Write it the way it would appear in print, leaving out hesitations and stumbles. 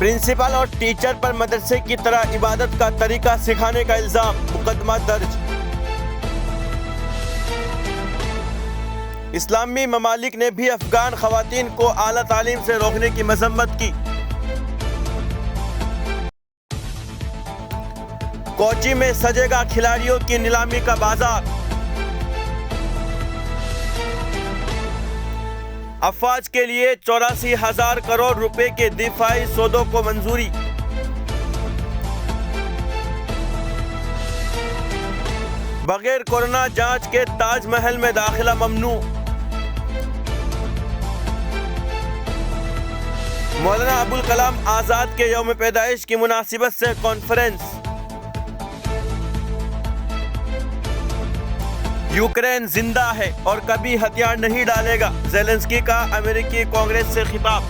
Principal اور teacher پر مدرسے کی طرح عبادت کا طریقہ سکھانے کا الزام، مقدمہ درج۔ اسلامی ممالک نے بھی افغان خواتین کو اعلیٰ تعلیم سے روکنے کی مذمت کی۔ کوچی میں سجے گا کھلاڑیوں کی نیلامی کا بازار۔ افواج کے لیے 84,000 کروڑ روپے کے دفاعی سودوں کو منظوری۔ بغیر کورونا جانچ کے تاج محل میں داخلہ ممنوع۔ مولانا ابوالکلام آزاد کے یوم پیدائش کی مناسبت سے کانفرنس۔ یوکرین زندہ ہے اور کبھی ہتھیار نہیں ڈالے گا، زیلنسکی کا امریکی کانگریس سے خطاب۔